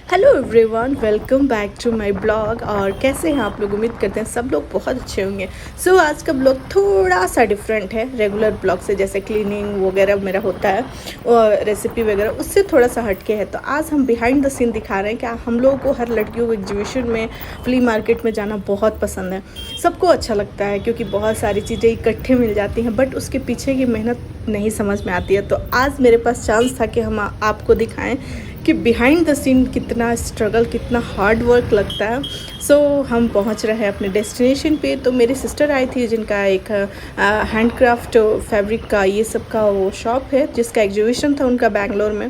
Hello everyone, welcome back to my blog. और कैसे हैं आप लोग? उम्मीद करते हैं सब लोग बहुत अच्छे होंगे। आज का ब्लॉग थोड़ा सा डिफरेंट है रेगुलर ब्लॉग से, जैसे क्लीनिंग वगैरह मेरा होता है और रेसिपी वगैरह, उससे थोड़ा सा हटके है। तो आज हम बिहाइंड द सीन दिखा रहे हैं कि हम लोगों को, हर लड़कियों को एग्जीबिशन में, फ्ली मार्केट में जाना बहुत पसंद है। सबको अच्छा लगता है क्योंकि बहुत सारी चीज़ें इकट्ठे मिल जाती हैं, बट उसके पीछे की मेहनत नहीं समझ में आती है। तो आज मेरे पास चांस था कि हम आपको दिखाएं कि बिहाइंड द सीन कितना स्ट्रगल, कितना हार्ड वर्क लगता है। हम पहुंच रहे हैं अपने डेस्टिनेशन पे। तो मेरी सिस्टर आई थी जिनका एक हैंडक्राफ्ट फैब्रिक का ये सब का वो शॉप है, जिसका एग्जीबिशन था उनका बैंगलोर में।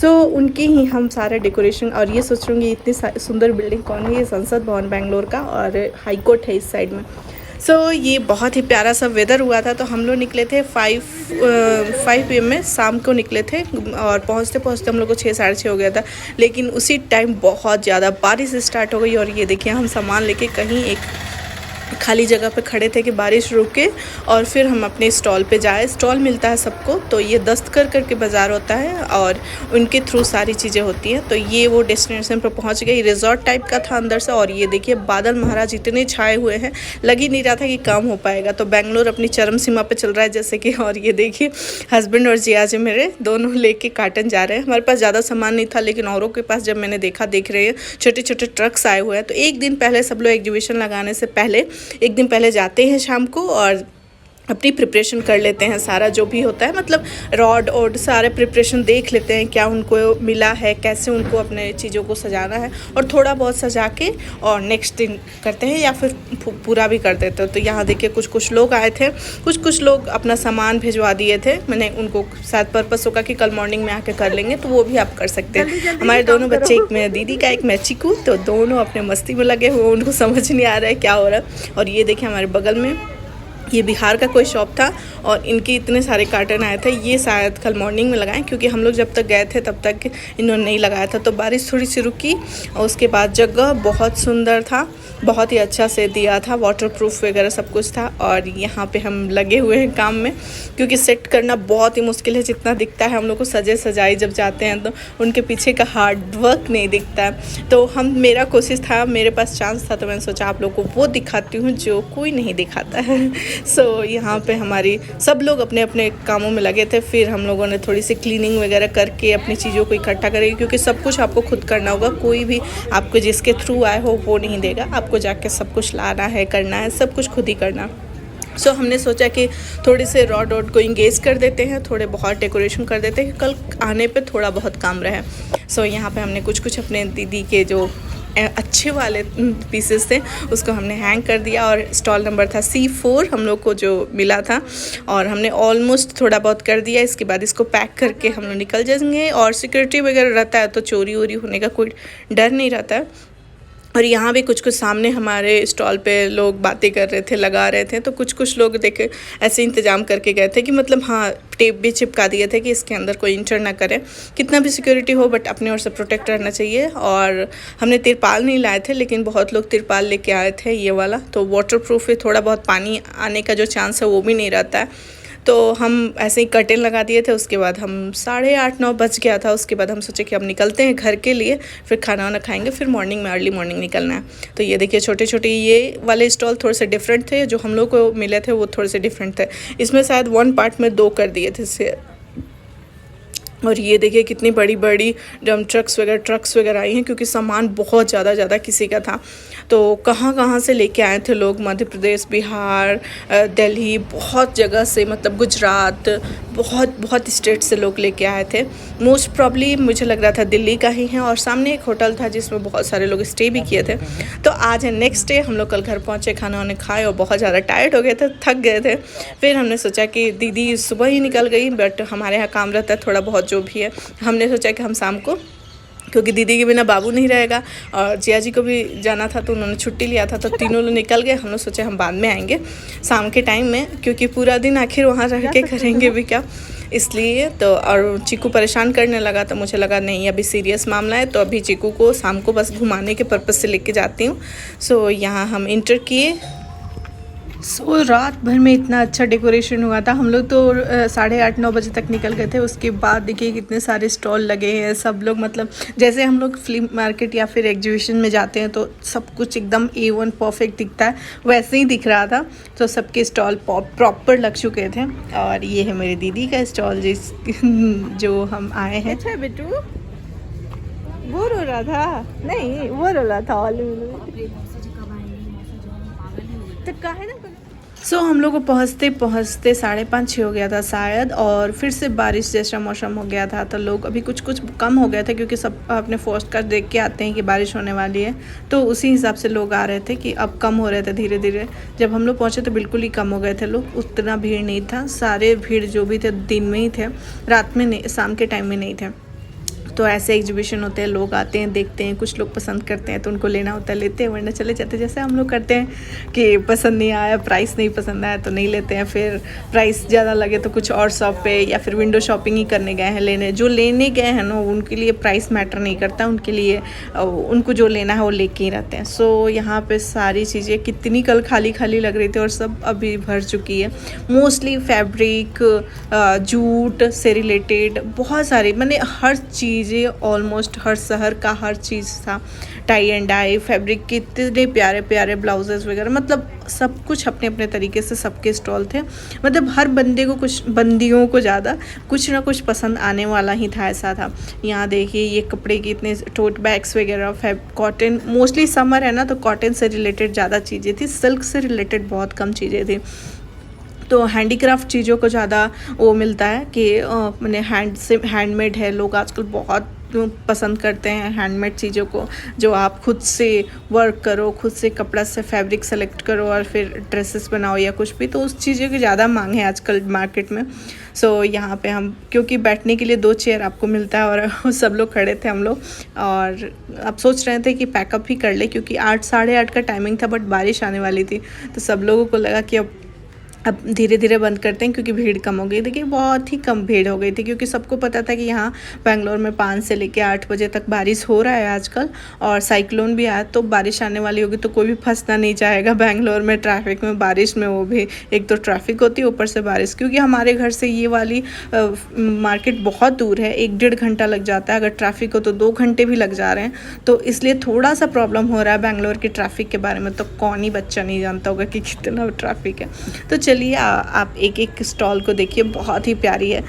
उनकी ही हम सारा डेकोरेशन, और ये सोच रही हूँ इतनी सुंदर बिल्डिंग कौन है, ये संसद भवन बैंगलोर का, और हाई कोर्ट है इस साइड में। ये बहुत ही प्यारा सा वेदर हुआ था। तो हम लोग निकले थे 5 PM में, शाम को निकले थे, और पहुंचते पहुंचते हम लोग को 6 साढ़े 6 हो गया था। लेकिन उसी टाइम बहुत ज़्यादा बारिश स्टार्ट हो गई। और ये देखिए, हम सामान लेके कहीं एक खाली जगह पे खड़े थे कि बारिश रुके और फिर हम अपने स्टॉल पे जाए। स्टॉल मिलता है सबको, तो ये दस्तकर करके बाज़ार होता है और उनके थ्रू सारी चीज़ें होती हैं। तो ये वो डेस्टिनेशन पर पहुंच गई। रिजॉर्ट टाइप का था अंदर से, और ये देखिए बादल महाराज इतने छाए हुए हैं, लग ही नहीं रहा था कि काम हो पाएगा। तो बेंगलोर अपनी चरम सीमा पे चल रहा है जैसे कि। और ये देखिए हस्बैंड और जिया जी मेरे दोनों लेके काटन जा रहे हैं। हमारे पास ज़्यादा सामान नहीं था, लेकिन औरों के पास जब मैंने देखा, देख रहे हैं छोटे छोटे ट्रक्स आए हुए हैं। तो एक दिन पहले सब लोग एग्जीबिशन लगाने से पहले, एक दिन पहले जाते हैं शाम को और अपनी प्रिपरेशन कर लेते हैं। सारा जो भी होता है, मतलब रॉड और सारे प्रिपरेशन देख लेते हैं, क्या उनको मिला है, कैसे उनको अपने चीज़ों को सजाना है, और थोड़ा बहुत सजा के और नेक्स्ट दिन करते हैं, या फिर पूरा भी कर देते हैं। तो यहाँ देखिए कुछ लोग आए थे, कुछ लोग अपना सामान भिजवा दिए थे। मैंने उनको शायद पर्पस होगा कि कल मॉर्निंग में आके कर लेंगे, तो वो भी आप कर सकते हैं। हमारे दोनों बच्चे, एक मेरा दीदी का, एक मैं चिकू, तो दोनों अपने मस्ती में लगे हुए, उनको समझ नहीं आ रहा है क्या हो रहा है। और ये देखिए हमारे बगल में ये बिहार का कोई शॉप था, और इनके इतने सारे कार्टन आए थे। ये शायद कल मॉर्निंग में लगाएं, क्योंकि हम लोग जब तक गए थे तब तक इन्होंने नहीं लगाया था। तो बारिश थोड़ी सी रुकी, और उसके बाद जगह बहुत सुंदर था, बहुत ही अच्छा से दिया था, वाटरप्रूफ वगैरह सब कुछ था। और यहाँ पे हम लगे हुए हैं काम में, क्योंकि सेट करना बहुत ही मुश्किल है। जितना दिखता है हम लोग को सजे सजाई जब जाते हैं, तो उनके पीछे का हार्ड वर्क नहीं दिखता है। तो मेरा कोशिश था, मेरे पास चांस था, तो मैंने सोचा आप लोग को वो दिखाती हूँ जो कोई नहीं दिखाता है। यहाँ पे हमारी सब लोग अपने अपने कामों में लगे थे। फिर हम लोगों ने थोड़ी सी क्लीनिंग वगैरह करके अपनी चीज़ों को इकट्ठा करेंगे, क्योंकि सब कुछ आपको खुद करना होगा। कोई भी आपको जिसके थ्रू आए हो वो नहीं देगा, आपको जाके सब कुछ लाना है, करना है, सब कुछ खुद ही करना। हमने सोचा कि थोड़े से रॉड को इंगेज कर देते हैं, थोड़े बहुत डेकोरेशन कर देते हैं, कल आने पे थोड़ा बहुत काम रहे। यहाँ पे हमने कुछ अपने दीदी के जो अच्छे वाले पीसेस थे उसको हमने हैंग कर दिया। और स्टॉल नंबर था C4 हम लोग को जो मिला था, और हमने ऑलमोस्ट थोड़ा बहुत कर दिया। इसके बाद इसको पैक करके हम लोग निकल जाएंगे। और सिक्योरिटी वगैरह रहता है, तो चोरी वोरी होने का कोई डर नहीं रहता है। और यहाँ भी कुछ सामने हमारे स्टॉल पे लोग बातें कर रहे थे, लगा रहे थे। तो कुछ लोग देखे ऐसे इंतज़ाम करके गए थे कि मतलब हाँ, टेप भी चिपका दिए थे कि इसके अंदर कोई इंटर ना करे। कितना भी सिक्योरिटी हो, बट अपने ओर से प्रोटेक्ट रहना चाहिए। और हमने तिरपाल नहीं लाए थे, लेकिन बहुत लोग तिरपाल लेके आए थे ये वाला। तो वाटरप्रूफ है, थोड़ा बहुत पानी आने का जो चांस है वो भी नहीं रहता है। तो हम ऐसे ही कर्टेन लगा दिए थे। उसके बाद हम 8:30-9 बज गया था। उसके बाद हम सोचे कि अब निकलते हैं घर के लिए, फिर खाना वाना खाएंगे, फिर मॉर्निंग में अर्ली मॉर्निंग निकलना है। तो ये देखिए छोटे छोटे ये वाले स्टॉल थोड़े से डिफरेंट थे, जो हम लोग को मिले थे वो थोड़े से डिफरेंट थे। इसमें शायद 1 पार्ट में 2 कर दिए थे। और ये देखिए कितनी बड़ी बड़ी डम ट्रक्स वगैरह आई हैं, क्योंकि सामान बहुत ज़्यादा किसी का था। तो कहाँ से लेके आए थे लोग, मध्य प्रदेश, बिहार, दिल्ली, बहुत जगह से, मतलब गुजरात, बहुत स्टेट से लोग लेके आए थे। मोस्ट प्रॉब्ली मुझे लग रहा था दिल्ली का ही है। और सामने एक होटल था जिसमें बहुत सारे लोग स्टे भी किए थे। तो आज है नेक्स्ट डे, हम लोग कल घर पहुँचे, खाना वाने खाए और बहुत ज़्यादा टायर्ड हो गए थे, थक गए थे। फिर हमने सोचा कि दीदी सुबह ही निकल गई, बट हमारे यहाँ काम रहता है थोड़ा बहुत जो भी है। हमने सोचा कि हम शाम को, क्योंकि दीदी के बिना बाबू नहीं रहेगा, और जिया जी को भी जाना था तो उन्होंने छुट्टी लिया था, तो तीनों लोग निकल गए। हम लोग सोचे हम बाद में आएंगे शाम के टाइम में, क्योंकि पूरा दिन आखिर वहाँ रह के करेंगे भी क्या, इसलिए। तो और चीकू परेशान करने लगा, तो मुझे लगा नहीं अभी सीरियस मामला है, तो अभी चीकू को शाम को बस घुमाने के पर्पज़ से लेके जाती हूँ। यहाँ हम इंटर किए। सो रात भर में इतना अच्छा डेकोरेशन हुआ था। हम लोग तो 8:30-9 बजे तक निकल गए थे। उसके बाद देखिए कितने सारे स्टॉल लगे हैं। सब लोग मतलब जैसे हम लोग फ्लिप मार्केट या फिर एग्जीबिशन में जाते हैं तो सब कुछ एकदम A1 परफेक्ट दिखता है, वैसे ही दिख रहा था। तो सबके स्टॉल प्रॉपर लग चुके थे। और ये है मेरी दीदी का स्टॉल जो हम आए हैं। अच्छा बेटू, बोर हो रहा था? नहीं, बोर हो रहा था। तो काहे ना हम लोग को पहुँचते पहुँचते 5:30-6 हो गया था शायद। और फिर से बारिश जैसा मौसम हो गया था। तो लोग अभी कुछ कम हो गया था क्योंकि सब अपने पोस्ट कार्ड देख के आते हैं कि बारिश होने वाली है। तो उसी हिसाब से लोग आ रहे थे कि अब कम हो रहे थे धीरे धीरे। जब हम लोग पहुँचे तो बिल्कुल ही कम हो गए थे लोग, उतना भीड़ नहीं था। सारे भीड़ जो भी थे दिन में ही थे, रात में नहीं, शाम के टाइम में नहीं थे। तो ऐसे एग्जीबिशन होते हैं, लोग आते हैं, देखते हैं, कुछ लोग पसंद करते हैं तो उनको लेना होता है, लेते हैं, वरना चले जाते हैं। जैसे हम लोग करते हैं कि पसंद नहीं आया, प्राइस नहीं पसंद आया तो नहीं लेते हैं। फिर प्राइस ज़्यादा लगे तो कुछ और शॉप पे या फिर विंडो शॉपिंग ही करने गए हैं। जो लेने गए हैं ना, उनके लिए प्राइस मैटर नहीं करता, उनके लिए उनको जो लेना है वो लेके ही रहते हैं। सो यहाँ पे सारी चीज़ें कितनी कल खाली खाली लग रही थी और सब अभी भर चुकी है। मोस्टली फैब्रिक, जूट से रिलेटेड बहुत सारी, मैंने हर चीज़ें, ऑलमोस्ट हर शहर का हर चीज़ था। टाई एंड डाई फैब्रिक के इतने प्यारे प्यारे ब्लाउजेस वगैरह, मतलब सब कुछ अपने अपने तरीके से सबके स्टॉल थे। मतलब हर बंदियों को ज़्यादा कुछ ना कुछ पसंद आने वाला ही था, ऐसा था। यहाँ देखिए ये कपड़े के इतने टोट बैग्स वगैरह, कॉटन, मोस्टली समर है ना तो कॉटन से रिलेटेड ज़्यादा चीज़ें थी, सिल्क से रिलेटेड बहुत कम चीज़ें थी। तो हैंडीक्राफ्ट चीज़ों को ज़्यादा वो मिलता है कि मैंने हैंडमेड है, लोग आजकल बहुत पसंद करते हैं हैंडमेड चीज़ों को, जो आप खुद से वर्क करो, खुद से कपड़ा से फैब्रिक सेलेक्ट करो और फिर ड्रेसेस बनाओ या कुछ भी। तो उस चीज़ों की ज़्यादा मांग है आजकल मार्केट में। सो यहाँ पे हम, क्योंकि बैठने के लिए 2 चेयर आपको मिलता है और सब लोग खड़े थे हम लोग। और अब सोच रहे थे कि पैकअप ही कर ले क्योंकि 8 साढ़े 8 का टाइमिंग था, बट बारिश आने वाली थी। तो सब लोगों को लगा कि अब धीरे धीरे बंद करते हैं क्योंकि भीड़ कम हो गई। देखिए बहुत ही कम भीड़ हो गई थी क्योंकि सबको पता था कि यहाँ बेंगलोर में 5 से लेकर 8 बजे तक बारिश हो रहा है आजकल, और साइक्लोन भी आया तो बारिश आने वाली होगी। तो कोई भी फंसना नहीं चाहेगा बेंगलोर में ट्रैफिक में, बारिश में, वो भी एक तो ट्रैफिक होती है ऊपर से बारिश। क्योंकि हमारे घर से ये वाली मार्केट बहुत दूर है, 1-1.5 घंटा लग जाता है। अगर ट्रैफिक हो तो 2 घंटे भी लग जा रहे हैं। तो इसलिए थोड़ा सा प्रॉब्लम हो रहा है बेंगलोर के ट्रैफिक के बारे में। तो कौन ही बच्चा नहीं जानता होगा कि कितना ट्रैफिक है। तो चलिए आप एक स्टॉल को देखिए, बहुत ही प्यारी है।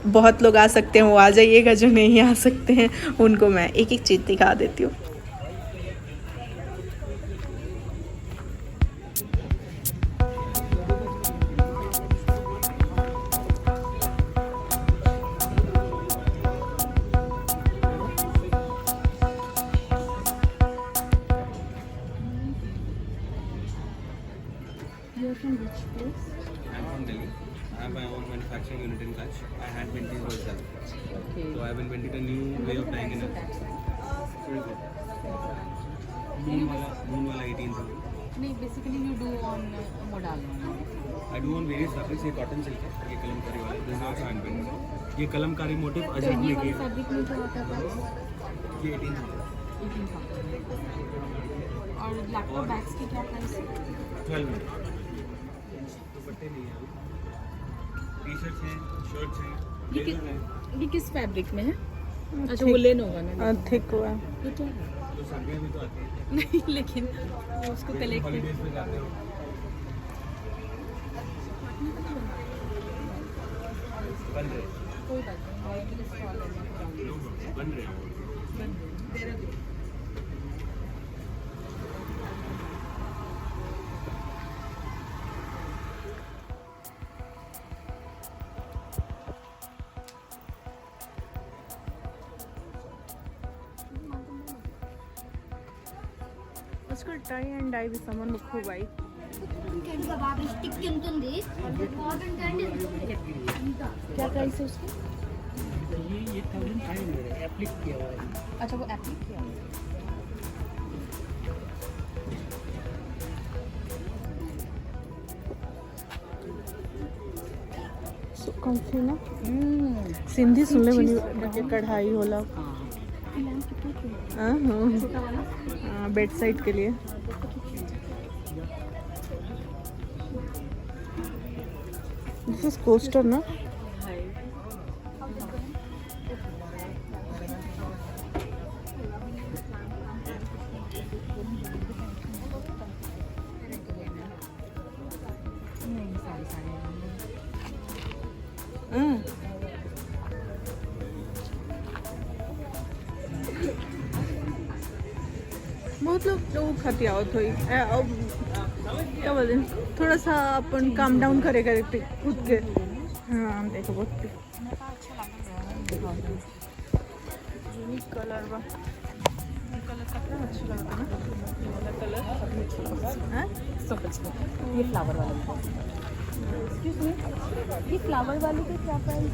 बहुत लोग आ सकते हैं, वो आ जाइएगा, जो नहीं आ सकते हैं उनको मैं एक चीज़ दिखा देती हूँ। You're from which place? I'm from Delhi. I have my own manufacturing unit in Kutch. I had invented myself. Okay. So I have invented a new way of dyeing in it. Very good. Moon wala 18,000. नहीं, basically you do on modal. I do on various fabrics. ये cotton silk है, ये कलमकारी वाला, this is also hand painted. ये Kalamkari motive Ajrak में किया है। Fabric में क्या होता है? ये 18,000। और लैपटॉप बैग्स की क्या प्राइस है? 12 में। दुपट्टे नहीं है, टी शर्ट्स हैं, शर्ट्स हैं। ये किस फैब्रिक में है? अच्छा, वुलन होगा ना? थिक हुआ ये क्या है? तो सर्दियाँ भी तो आती हैं। नहीं, लेकिन उसको कलेक्ट हॉलीडेज में जाते हो। बन रहे, कोई बात नहीं, बन रहे। उसको टाई एंड डाई भी सामान मुख्य भाई। क्या प्राइस है उसकी? ये 1500 है, एप्लिक किया हुआ है। अच्छा, वो एप्लिक किया है। कौन ना सिंधी सुनले बनी कढ़ाई होला। हाँ, बेड साइड के लिए। दिस इज कोस्टर ना. बहुत लोग खाती आवत हुई क्या बोलते हैं, थोड़ा सा अपन काम डाउन करे करे खुद के. हाँ देखो बहुत यूनिक कलर बा. कलर कितना अच्छा लगता है ना, ये वाला कलर अच्छा लगता है. ये फ्लावर वाले ये फ्लावर वाले के क्या प्राइस?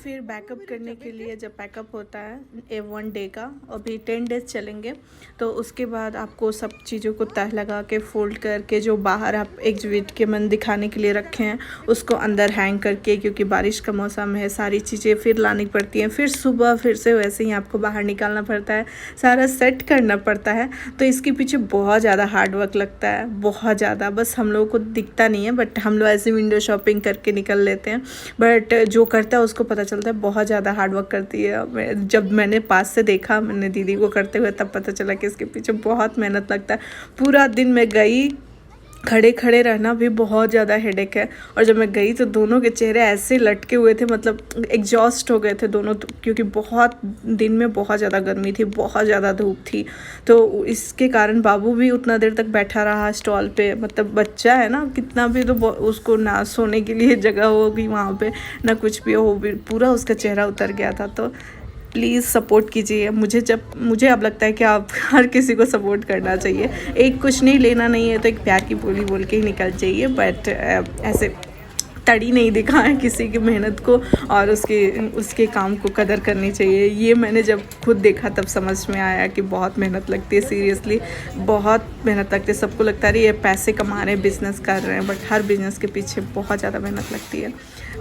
फिर बैकअप करने के लिए जब पैकअप होता है 1 डे का, अभी 10 डेज़ चलेंगे, तो उसके बाद आपको सब चीज़ों को तह लगा के फोल्ड करके जो बाहर आप एग्जिबिट के मन दिखाने के लिए रखे हैं उसको अंदर हैंग करके, क्योंकि बारिश का मौसम है सारी चीज़ें फिर लानी पड़ती हैं, फिर सुबह फिर से वैसे ही आपको बाहर निकालना पड़ता है, सारा सेट करना पड़ता है. तो इसके पीछे बहुत ज़्यादा हार्ड वर्क लगता है, बहुत ज़्यादा. बस हम लोगों को दिखता नहीं है, बट हम लोग ऐसे विंडो शॉपिंग करके निकल लेते हैं, बट जो करता है उसको पता चलता है बहुत ज़्यादा हार्ड वर्क करती है. जब मैंने पास से देखा मैंने दीदी को करते हुए तब पता चला कि इसके पीछे बहुत मेहनत लगता है. पूरा दिन मैं गई, खड़े खड़े रहना भी बहुत ज़्यादा हेडेक है. और जब मैं गई तो दोनों के चेहरे ऐसे लटके हुए थे, मतलब एग्जॉस्ट हो गए थे दोनों, क्योंकि बहुत दिन में बहुत ज़्यादा गर्मी थी, बहुत ज़्यादा धूप थी. तो इसके कारण बाबू भी उतना देर तक बैठा रहा स्टॉल पे. मतलब बच्चा है ना, कितना भी तो उसको ना सोने के लिए जगह होगी वहाँ पे, ना कुछ भी हो, पूरा उसका चेहरा उतर गया था. तो प्लीज़ सपोर्ट कीजिए मुझे अब लगता है कि आप हर किसी को सपोर्ट करना चाहिए. एक कुछ नहीं लेना नहीं है तो एक प्यार की बोली बोल के ही निकल जाइए, बट ऐसे तड़ी नहीं दिखाएं किसी की मेहनत को, और उसके काम को कदर करनी चाहिए. ये मैंने जब खुद देखा तब समझ में आया कि बहुत मेहनत लगती है, सीरियसली बहुत मेहनत लगती है. सबको लगता है ये पैसे कमा रहे हैं, बिज़नेस कर रहे हैं, बट हर बिज़नेस के पीछे बहुत ज़्यादा मेहनत लगती है.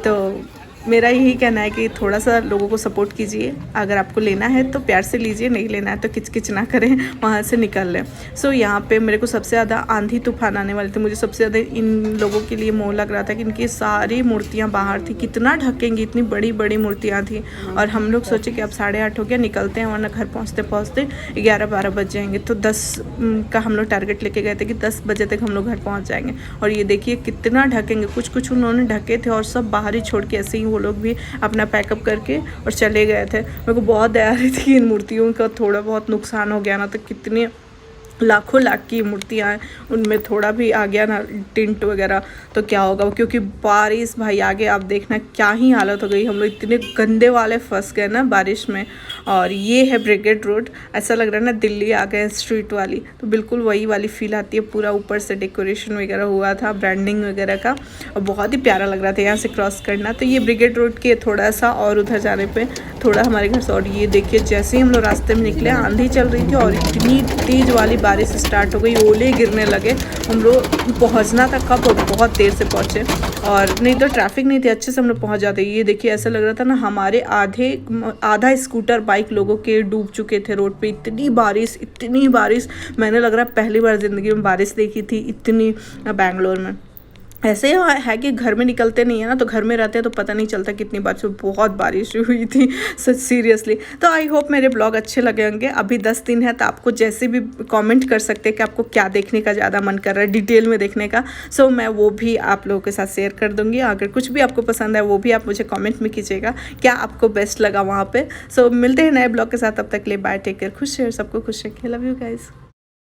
तो मेरा यही कहना है कि थोड़ा सा लोगों को सपोर्ट कीजिए. अगर आपको लेना है तो प्यार से लीजिए, नहीं लेना है तो किचकिच ना करें, वहाँ से निकल लें. सो यहाँ पे मेरे को सबसे ज़्यादा आंधी तूफान आने वाले थे. मुझे सबसे ज़्यादा इन लोगों के लिए मोह लग रहा था कि इनकी सारी मूर्तियाँ बाहर थी, कितना ढकेंगी, इतनी बड़ी बड़ी मूर्तियाँ थी. और हम लोग सोचे कि अब 8:30 हो गया, निकलते हैं, वरना घर पहुँचते पहुँचते 11-12 बज जाएंगे. तो 10 का हम लोग टारगेट लेके गए थे कि 10 बजे तक हम लोग घर पहुँच जाएंगे. और ये देखिए कितना ढकेंगे. कुछ उन्होंने ढके थे और सब बाहर ही छोड़ के ऐसे ही वो लोग भी अपना पैकअप करके और चले गए थे. मेरे को बहुत दया आ रही थी कि इन मूर्तियों का थोड़ा बहुत नुकसान हो गया ना, तो कितने लाखों लाख की मूर्तियाँ हैं, उनमें थोड़ा भी आ गया ना टिंट वगैरह तो क्या होगा. क्योंकि बारिश भाई आगे आप देखना क्या ही हालत हो गई. हम लोग इतने गंदे वाले फंस गए ना बारिश में. और ये है ब्रिगेड रोड, ऐसा लग रहा है ना दिल्ली आ गए स्ट्रीट वाली, तो बिल्कुल वही वाली फील आती है. पूरा ऊपर से डेकोरेशन वगैरह हुआ था, ब्रांडिंग वगैरह का, और बहुत ही प्यारा लग रहा था यहाँ से क्रॉस करना. तो ये ब्रिगेड रोड के थोड़ा सा और उधर जाने पे थोड़ा हमारे घर से. और ये देखिए जैसे ही हम लोग रास्ते में निकले आंधी चल रही थी और इतनी तेज़ वाली बारिश स्टार्ट हो गई, ओले गिरने लगे. हम लोग पहुंचना था कब, बहुत देर से पहुंचे, और नहीं तो ट्रैफिक नहीं थी, अच्छे से हम लोग पहुंच जाते. ये देखिए ऐसा लग रहा था ना हमारे आधा स्कूटर बाइक लोगों के डूब चुके थे रोड पे. इतनी बारिश मैंने लग रहा है पहली बार ज़िंदगी में बारिश देखी थी इतनी बैंगलोर में. ऐसे है कि घर में निकलते नहीं है ना, तो घर में रहते हैं तो पता नहीं चलता कितनी बारिश. बहुत बारिश हुई थी सच सीरियसली. तो आई होप मेरे ब्लॉग अच्छे लगे होंगे. अभी 10 दिन है तो आपको जैसे भी कमेंट कर सकते हैं कि आपको क्या देखने का ज़्यादा मन कर रहा है डिटेल में देखने का. सो मैं वो भी आप लोगों के साथ शेयर कर दूँगी. अगर कुछ भी आपको पसंद है वो भी आप मुझे कॉमेंट में कीजिएगा क्या आपको बेस्ट लगा वहाँ पर. सो मिलते हैं नए ब्लॉग के साथ, तब तक के लिए बाय, टेक केयर, खुश रहे, सबको खुश रखिए, लव यू गाइज़.